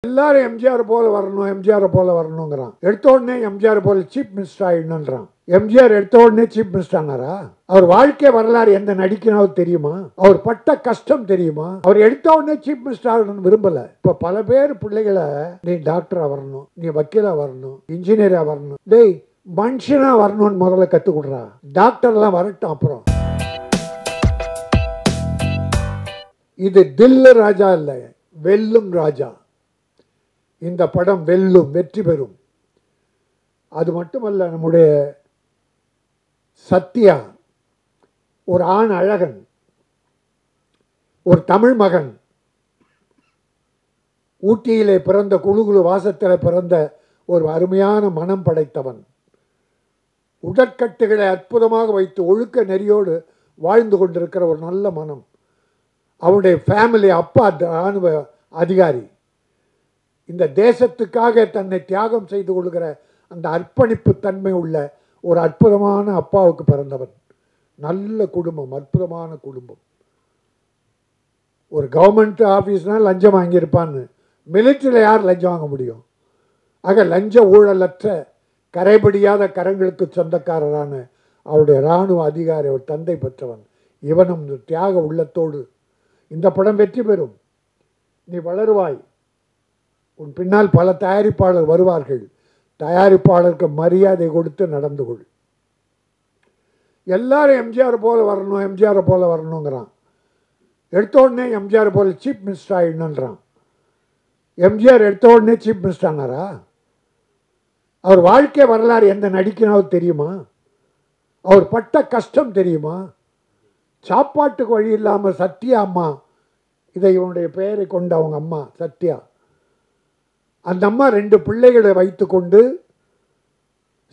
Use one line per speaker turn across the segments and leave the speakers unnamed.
எல்லாரும் எம்ஜிஆர் போல வரணும், எம்ஜிஆர் போல வரணுங்கிறான். எடுத்த உடனே எம்ஜிஆர் போல சீஃப் மினிஸ்டர் ஆயிடணுன்றான். எம்ஜிஆர் எடுத்த உடனே சீஃப் மினிஸ்டர் ஆனாரா? அவர் வாழ்க்கை வரலாறு எந்த நடிக்கனாவது தெரியுமா? அவர் பட்ட கஷ்டம் தெரியுமா? அவர் எடுத்த உடனே சீஃப் மினிஸ்டர் ஆகணும்னு விரும்பல. இப்ப பல பேர் பிள்ளைகளை நீ டாக்டரா வரணும், நீ வக்கீலா வரணும், இன்ஜினியரா வரணும், டேய் மனுஷனா வரணும்னு முதல்ல கத்து கொடுறா. டாக்டர்லாம் வரட்டும் அப்புறம். இது தில்லு ராஜா இல்ல, வெல்லும் ராஜா. இந்த படம் வெல்லும், வெற்றி பெறும். அது மட்டுமல்ல, நம்முடைய சத்யா ஒரு ஆண் அழகன், ஒரு தமிழ் மகன், ஊட்டியிலே பிறந்த குழுகுழு வாசத்தில் பிறந்த ஒரு அருமையான மனம் படைத்தவன். உடற்கட்டுகளை அற்புதமாக வைத்து ஒழுக்க நெறியோடு வாழ்ந்து கொண்டிருக்கிற ஒரு நல்ல மனம். அவருடைய ஃபேமிலி, அப்பா இராணுவ அதிகாரி. இந்த தேசத்துக்காக தன்னை தியாகம் செய்து கொள்கிற அந்த அர்ப்பணிப்பு தன்மை உள்ள ஒரு அற்புதமான அப்பாவுக்கு பிறந்தவன். நல்ல குடும்பம், அற்புதமான குடும்பம். ஒரு கவர்மெண்ட் ஆஃபீஸ்னால் லஞ்சம் வாங்கியிருப்பான்னு, மிலிட்டரியில் யார் லஞ்சம் வாங்க முடியும்? ஆக லஞ்ச ஊழலற்ற கரைபடியாத கரங்களுக்கு சொந்தக்காரரான அவருடைய இராணுவ அதிகாரி, அவர் தந்தை பெற்றவன். இவனும் தியாக உள்ளத்தோடு இந்த படம் வெற்றி பெறும். நீ வளருவாய். உன் பின்னால் பல தயாரிப்பாளர் வருவார்கள். தயாரிப்பாளருக்கு மரியாதை கொடுத்து நடந்து கொள். எல்லாரும் எம்ஜிஆர் போல வரணும், எம்ஜிஆர் போல வரணுங்கிறான். எடுத்த உடனே எம்ஜிஆர் போல சீஃப் மினிஸ்டர் ஆயிடணுன்றான். எம்ஜிஆர் எடுத்த உடனே சீஃப் மினிஸ்டர் ஆனாரா? அவர் வாழ்க்கை வரலாறு எந்த நடிக்கனாவது தெரியுமா? அவர் பட்ட கஷ்டம் தெரியுமா? சாப்பாட்டுக்கு வழி இல்லாமல் சத்யா அம்மா, இதை இவனுடைய பெயரை கொண்டு அவங்க அம்மா சத்யா, அந்த அம்மா 2 பிள்ளைகளை வைத்து கொண்டு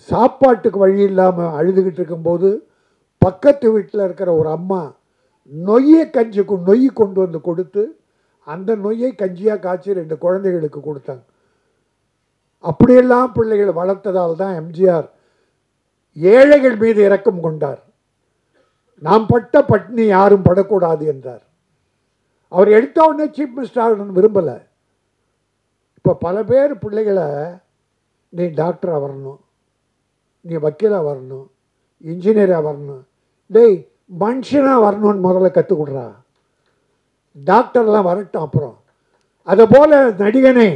சாப்பாட்டுக்கு வழி இல்லாமல் அழுதுகிட்டு இருக்கும்போது பக்கத்து வீட்டில் இருக்கிற ஒரு அம்மா நொய்யை கஞ்சிக்கு நொய் கொண்டு வந்து கொடுத்து அந்த நொய்யை கஞ்சியாக காய்ச்சி 2 குழந்தைகளுக்கு கொடுத்தாங்க. அப்படியெல்லாம் பிள்ளைகளை வளர்த்ததால் தான் எம்ஜிஆர் ஏழைகள் மீது இரக்கம் கொண்டார். நாம் பட்ட பட்னி யாரும் படக்கூடாது என்றார். அவர் எடுத்த உடனே சீஃப் மினிஸ்டர் ஆகணும்னு விரும்பலை. இப்போ பல பேர் பிள்ளைகளை நீ டாக்டராக வரணும், நீ வக்கீலாக வரணும், இன்ஜினியராக வரணும், டேய் மனுஷனாக வரணும்னு முதல்ல கற்றுக் கொடுறா. டாக்டர்லாம் வரட்டும் அப்புறம். அதை போல் நடிகனே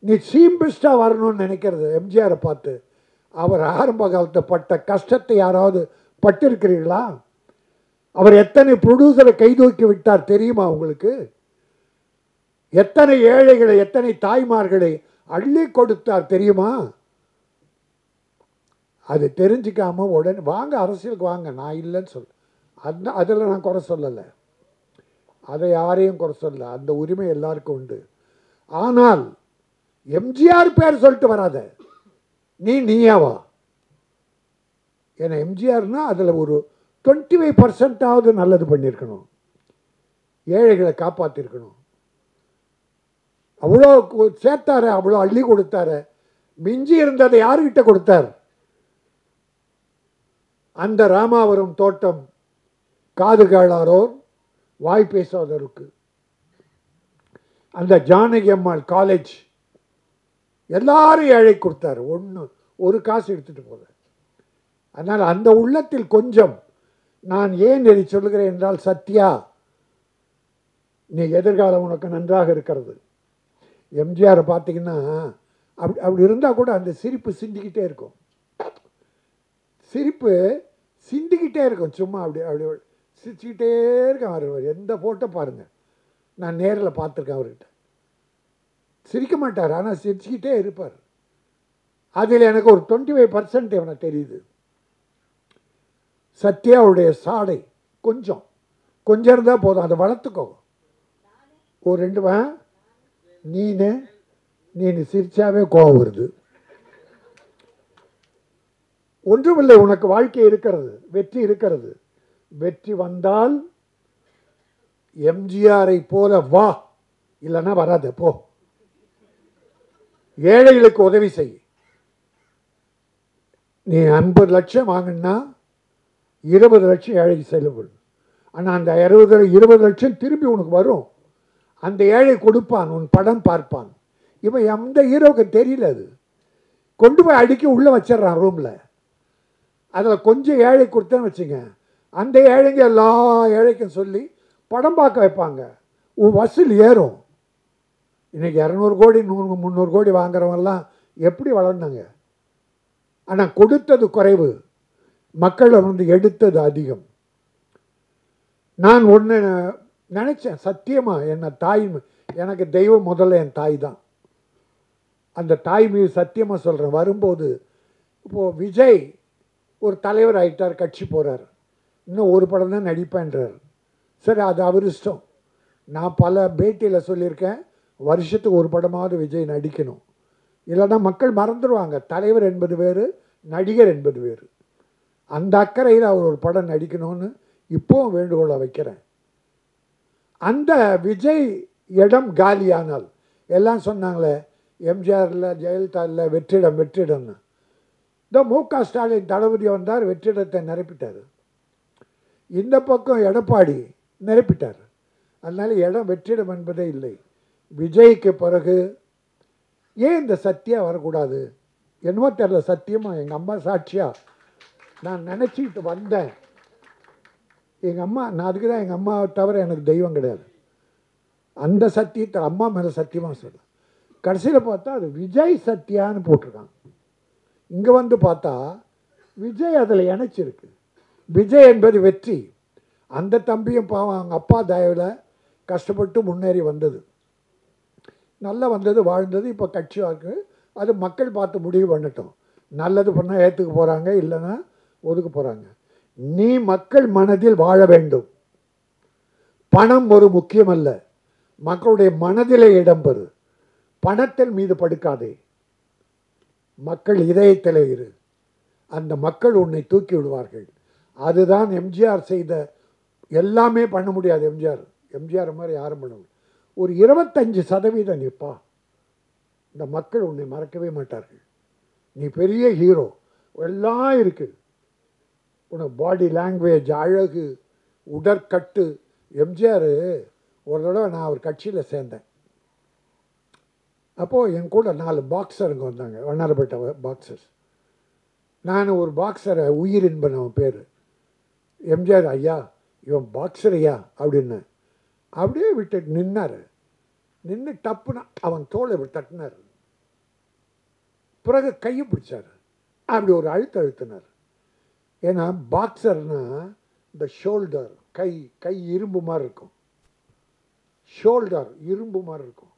நீ சீஃப் மினிஸ்டராக வரணும்னு நினைக்கிறது எம்ஜிஆரை பார்த்து. அவர் ஆரம்ப காலத்தை பட்ட கஷ்டத்தை யாராவது பட்டிருக்கிறீர்களா? அவர் எத்தனை ப்ரொடியூசரை கைதூக்கி விட்டார் தெரியுமா உங்களுக்கு? எத்தனை ஏழைகளை, எத்தனை தாய்மார்களை அள்ளி கொடுத்தார் தெரியுமா? அது தெரிஞ்சிக்காம உடனே வாங்க அரசியலுக்கு வாங்க, நான் இல்லைன்னு சொல்ல. அதில் நான் குறை சொல்லலை, அதை யாரையும் குறை சொல்லலை. அந்த உரிமை எல்லாருக்கும் உண்டு. ஆனால் எம்ஜிஆர் பேர் சொல்லிட்டு வராத. நீயாவா? ஏன்னா எம்ஜிஆர்னா அதில் ஒரு 25% நல்லது பண்ணியிருக்கணும், ஏழைகளை காப்பாற்றிருக்கணும். அவ்வளோ சேர்த்தார, அவ்வளோ அள்ளி கொடுத்தாரு. மிஞ்சி இருந்ததை யாருக்கிட்ட கொடுத்தார்? அந்த ராமாவரம் தோட்டம் காது கேளாரோர் வாய் பேசாதோருக்கு, அந்த ஜானகி அம்மாள் காலேஜ் எல்லாரும் ஏழை கொடுத்தாரு. ஒரு காசு எடுத்துகிட்டு போல. அதனால் அந்த உள்ளத்தில் கொஞ்சம் நான் ஏன் இதை சொல்லுகிறேன் என்றால், சத்யா நீ எதிர்காலம் உனக்கு நன்றாக இருக்கிறது. எம்ஜிஆரை பார்த்தீங்கன்னா அப்படி இருந்தால் கூட அந்த சிரிப்பு சிந்திக்கிட்டே இருக்கும். சிரிப்பு சிந்திக்கிட்டே இருக்கும். சும்மா அப்படி சிரிச்சுக்கிட்டே இருக்கான் அவர். எந்த ஃபோட்டோ பாருங்கள், நான் நேரில் பார்த்துருக்கேன் அவர்கிட்ட. சிரிக்க மாட்டார், ஆனால் சிரிச்சுக்கிட்டே இருப்பார். அதில் எனக்கு ஒரு 25% எனக்கு தெரியுது. சத்யாவுடைய சாடை கொஞ்சம் இருந்தால் போதும், அதை வளர்த்துக்கோ. ஒரு 2 நீ சிரிச்சாவே கோபம் வருது. ஒன்றுமில்லை, உனக்கு வாழ்க்கை இருக்கிறது, வெற்றி இருக்கிறது. வெற்றி வந்தால் எம்ஜிஆரை போல வா, இல்லைன்னா வராத போ. ஏழைகளுக்கு உதவி செய். நீ 50 லட்சம் வாங்கினா 20 லட்சம் ஏழைக்கு செலவு. ஆனால் அந்த 20 லட்சம் திரும்பி உனக்கு வரும். அந்த ஏழை கொடுப்பான், உன் படம் பார்ப்பான். இவன் எந்த ஹீரோவுக்கு தெரியல. அது கொண்டு போய் அடிக்க உள்ளே வச்சிட்றான் ரூமில். அதில் கொஞ்சம் ஏழை கொடுத்தேன்னு வச்சுங்க, அந்த ஏழைங்க எல்லா ஏழைக்கும் சொல்லி படம் பார்க்க வைப்பாங்க. உன் வசூல் ஏறும். இன்றைக்கி 200 கோடி 100 300 கோடி வாங்குறவங்கெல்லாம் எப்படி வளர்ந்தாங்க? ஆனால் கொடுத்தது குறைவு, மக்களை வந்து எடுத்தது அதிகம். நான் ஒன்று நினச்சேன், சத்தியமாக என்ன தாய், எனக்கு தெய்வம் முதல்ல என் தாய் தான். அந்த தாய் மீது சத்தியமாக சொல்கிறேன். வரும்போது இப்போது விஜய் ஒரு தலைவர் ஆகிட்டார், கட்சி போகிறார், இன்னும் ஒரு படம் தான் நடிப்பேன்றார். சரி, அது அவர் இஷ்டம். நான் பல பேட்டியில் சொல்லியிருக்கேன், வருஷத்துக்கு ஒரு படமாவது விஜய் நடிக்கணும், இல்லைன்னா மக்கள் மறந்துடுவாங்க. தலைவர் என்பது வேறு, நடிகர் என்பது வேறு. அந்த அக்கறையில் அவர் ஒரு படம் நடிக்கணும்னு இப்போவும் வேண்டுகோளை வைக்கிறேன். அந்த விஜய் இடம் காலியானால், எல்லாம் சொன்னாங்களே எம்ஜிஆரில் ஜெயலலிதா இல்லை, வெற்றிடம் வெற்றிடம்னு. இந்த மு.க. ஸ்டாலின் தளபதி வந்தார், வெற்றிடத்தை நிரப்பிட்டார். இந்த பக்கம் எடப்பாடி நிரப்பிட்டார். அதனால் இடம் வெற்றிடம் என்பதே இல்லை. விஜய்க்கு பிறகு ஏன் இந்த சத்தியா வரக்கூடாது? என்னமோ தெரியல, சத்தியமாக எங்கள் அம்மா சாட்சியாக நான் நினச்சிக்கிட்டு வந்தேன். எங்கள் அம்மா, நான் அதுக்கு தான் எங்கள் அம்மாவை தவிர எனக்கு தெய்வம் கிடையாது. அந்த சத்தியத்தை அம்மா மேலே சத்தியமாக சொல்ல. கடைசியில் பார்த்தா அது விஜய் சத்யான்னு போட்டிருக்காங்க. இங்கே வந்து பார்த்தா விஜய் அதில் இணைச்சிருக்கு. விஜய் என்பது வெற்றி. அந்த தம்பியும் பாவம் அவங்க அப்பா தயவில் கஷ்டப்பட்டு முன்னேறி வந்தது, நல்லா வந்தது, வாழ்ந்தது. இப்போ கட்சியாக இருக்குது. அது மக்கள் பார்த்து முடிவு பண்ணட்டும். நல்லது பண்ணால் ஏற்றுக்க போகிறாங்க, இல்லைன்னா ஒதுக்க போகிறாங்க. நீ மக்கள் மனதில் வாழ வேண்டும். பணம் ஒரு முக்கியமல்ல, மக்களுடைய மனதிலே இடம்பெறு. பணத்தில் மீது படுக்காதே, மக்கள் இதயத்தில் இரு. அந்த மக்கள் உன்னை தூக்கி விடுவார்கள். அதுதான் எம்ஜிஆர் செய்த. எல்லாமே பண்ண முடியாது எம்ஜிஆர் மாதிரி யாரும் பண்ண முடியாது. ஒரு 25% நிற்பா, இந்த மக்கள் உன்னை மறக்கவே மாட்டார்கள். நீ பெரிய ஹீரோ, எல்லாம் இருக்குது. உனக்கு பாடி லாங்குவேஜ், அழகு, உடற்கட்டு. எம்ஜிஆர் ஒரு தடவை நான் அவர் கட்சியில் சேர்ந்தேன். அப்போது என் கூட 4 பாக்ஸருங்க வந்தாங்க, வண்ணாரப்பேட்டை பாக்ஸர்ஸ். நான் ஒரு பாக்ஸரை, உயிரின்பன் அவன் பேர். எம்ஜிஆர், ஐயா இவன் பாக்ஸர் ஐயா அப்படின்னு அப்படியே விட்டு நின்னார். நின்று டப்புனா அவன் தோலை இப்படி தட்டினார். பிறகு கையை பிடிச்சார், அப்படி ஒரு அழுத்தினார். ஏன்னா பாக்ஸர்னால் இந்த ஷோல்டர், கை இரும்பு மாதிரி இருக்கும். ஷோல்டர் இரும்பு மாதிரி இருக்கும்.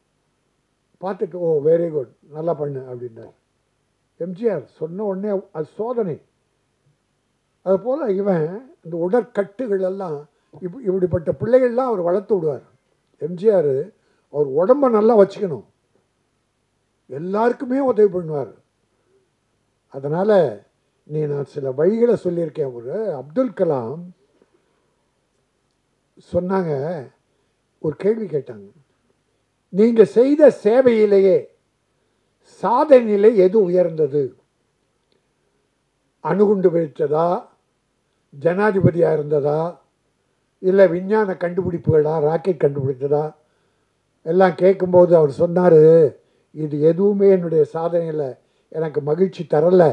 பார்த்துட்டு ஓ வெரி குட், நல்லா பண்ணு அப்படின்னார். எம்ஜிஆர் சொன்ன உடனே அது சோதனை. அதுபோல் இவன் இந்த உடற்கட்டுகள் எல்லாம் இப்படிப்பட்ட பிள்ளைகள்லாம் அவர் வளர்த்து விடுவார். எம்ஜிஆர் அவர் உடம்பை நல்லா வச்சுக்கணும், எல்லாருக்குமே உதவி பண்ணுவார். அதனால் நான் சில வழிகளை சொல்லியிருக்கேன். ஒரு அப்துல் கலாம் சொன்னாங்க, ஒரு கேள்வி கேட்டாங்க, நீங்கள் செய்த சேவையிலேயே சாதனையிலே எது உயர்ந்தது? அணுகுண்டு வெடித்ததா, ஜனாதிபதியாக இருந்ததா, இல்லை விஞ்ஞான கண்டுபிடிப்புகளா, ராக்கெட் கண்டுபிடித்ததா? எல்லாம் கேட்கும்போது அவர் சொன்னார், இது எதுவுமே என்னுடைய சாதனையில் எனக்கு மகிழ்ச்சி தரலை.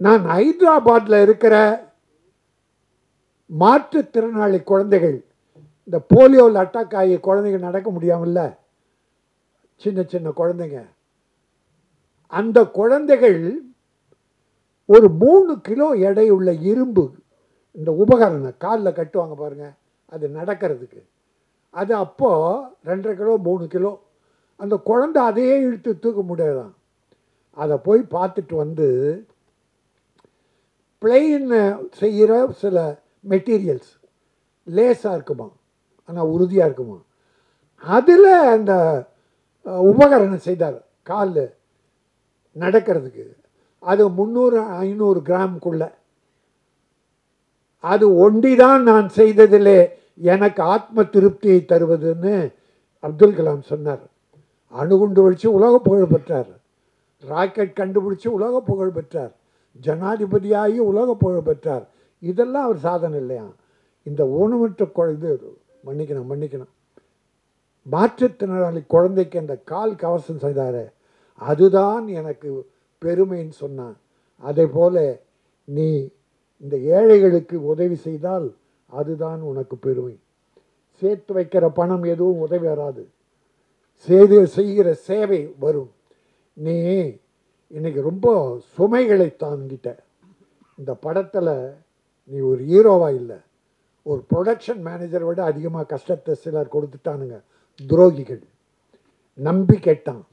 நான் ஹைதராபாத்தில் இருக்கிற மாற்றுத்திறனாளி குழந்தைகள், இந்த போலியோவில் அட்டாக் ஆகி குழந்தைங்க நடக்க முடியாமல்ல, சின்ன சின்ன குழந்தைங்க, அந்த குழந்தைகள் ஒரு 3 கிலோ எடையுள்ள இரும்பு, இந்த உபகரணம் காலில் கட்டுவாங்க பாருங்கள், அது நடக்கிறதுக்கு. அது அப்போது 2.5 கிலோ 3 கிலோ. அந்த குழந்தை அதையே இழுத்து தூக்க முடியாதான். அதை போய் பார்த்துட்டு வந்து பிளெயின் செய்கிற சில மெட்டீரியல்ஸ் லேஸாக இருக்குமா, ஆனால் உறுதியாக இருக்குமா, அதில் அந்த உபகரணம் செய்தார் காலில் நடக்கிறதுக்கு. அது 300-500 கிராமுக்குள்ள. அது ஒண்டிதான் நான் செய்ததிலே எனக்கு ஆத்ம திருப்தியை தருவதுன்னு அப்துல் கலாம் சொன்னார். அணுகுண்டு வெடித்து உலக புகழ் பெற்றார், ராக்கெட் கண்டுபிடிச்சி உலக புகழ் பெற்றார், ஜனாதிபதியாகி உலக புகழ் பெற்றார். இதெல்லாம் அவர் சாதனை இல்லையா? இந்த ஊனமற்ற குழந்தை, மன்னிக்கணும் மாற்றுத்திறனாளி குழந்தைக்கு அந்த கால் கவசம் செய்தார், அதுதான் எனக்கு பெருமைன்னு சொன்னான். அதே போல் நீ இந்த ஏழைகளுக்கு உதவி செய்தால் அதுதான் உனக்கு பெருமை. சேர்த்து வைக்கிற பணம் எதுவும் உதவி வராது, செய்கிற சேவை வரும். நீ இன்னைக்கு ரொம்ப சுமைகளை தாங்கிட்ட. இந்த படத்தில் நீ ஒரு ஹீரோவாக இல்லை, ஒரு ப்ரொடக்ஷன் மேனேஜரை விட அதிகமாக கஷ்டத்தை சிலர் கொடுத்துட்டானுங்க. துரோகிகள் நம்பி கேட்டான்,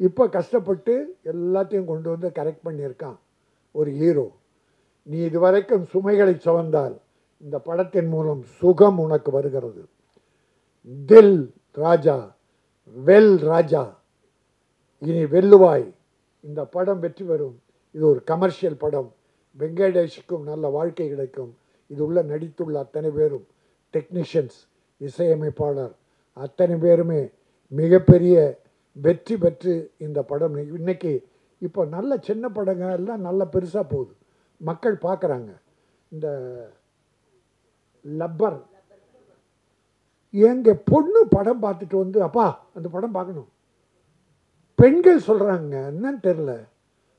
இப்போ கஷ்டப்பட்டு எல்லாத்தையும் கொண்டு வந்து கரெக்ட் பண்ணியிருக்கான் ஒரு ஹீரோ. நீ இதுவரைக்கும் சுமைகளை சுமந்தால் இந்த படத்தின் மூலம் சுகம் உனக்கு வருகிறது. தில் ராஜா, வெல் ராஜா, இனி வெல்லுவாய். இந்த படம் வெற்றி பெறும். இது ஒரு கமர்ஷியல் படம். வெங்கடேஷுக்கும் நல்ல வாழ்க்கை கிடைக்கும். இது உள்ள நடித்துள்ள அத்தனை பேரும், டெக்னீஷியன்ஸ், இசையமைப்பாளர் அத்தனை பேருமே மிகப்பெரிய வெற்றி பெற்று இந்த படம் இன்னைக்கு இப்போ நல்ல சின்ன படங்க எல்லாம் நல்ல பெருசாக போகுது, மக்கள் பார்க்குறாங்க. இந்த லப்பர் எங்கள் பொண்ணு படம் பார்த்துட்டு வந்து, அப்பா அந்த படம் பார்க்கணும், பெண்கள் சொல்கிறாங்க, என்னன்னு தெரில,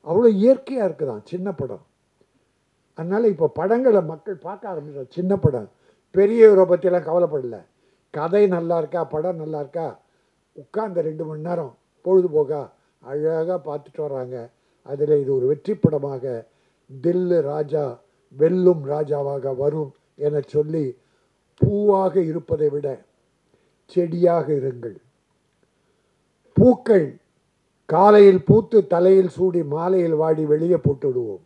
அவ்வளோ இயற்கையாக இருக்குதான் சின்ன படம். அதனால் இப்போ படங்களை மக்கள் பார்க்க ஆரம்பிச்சாங்க. சின்ன படம் பெரியவரை பற்றியெல்லாம் கவலைப்படலை, கதை நல்லா இருக்கா, படம் நல்லா இருக்கா, உட்கார்ந்த 2 மணி நேரம் பொழுதுபோக்கா அழகாக பார்த்துட்டு வர்றாங்க. அதில் இது ஒரு வெற்றி படமாக தில்லு ராஜா வெல்லும் ராஜாவாக வரும் என சொல்லி, பூவாக இருப்பதை விட செடியாக இருங்கள். பூக்கள் காலையில் பூத்து தலையில் சூடி மாலையில் வாடி வெளியே போட்டு விடுவோம்.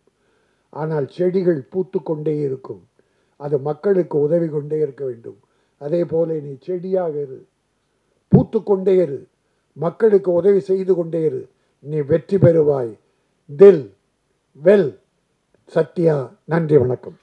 ஆனால் செடிகள் பூத்து கொண்டே இருக்கும், அது மக்களுக்கு உதவி கொண்டே இருக்க வேண்டும். அதே போல நீ செடியாக இரு, பூத்து கொண்டே இரு, மக்களுக்கு உதவி செய்து கொண்டே இரு, நீ வெற்றி பெறுவாய். தில் வெல் சத்யா. நன்றி, வணக்கம்.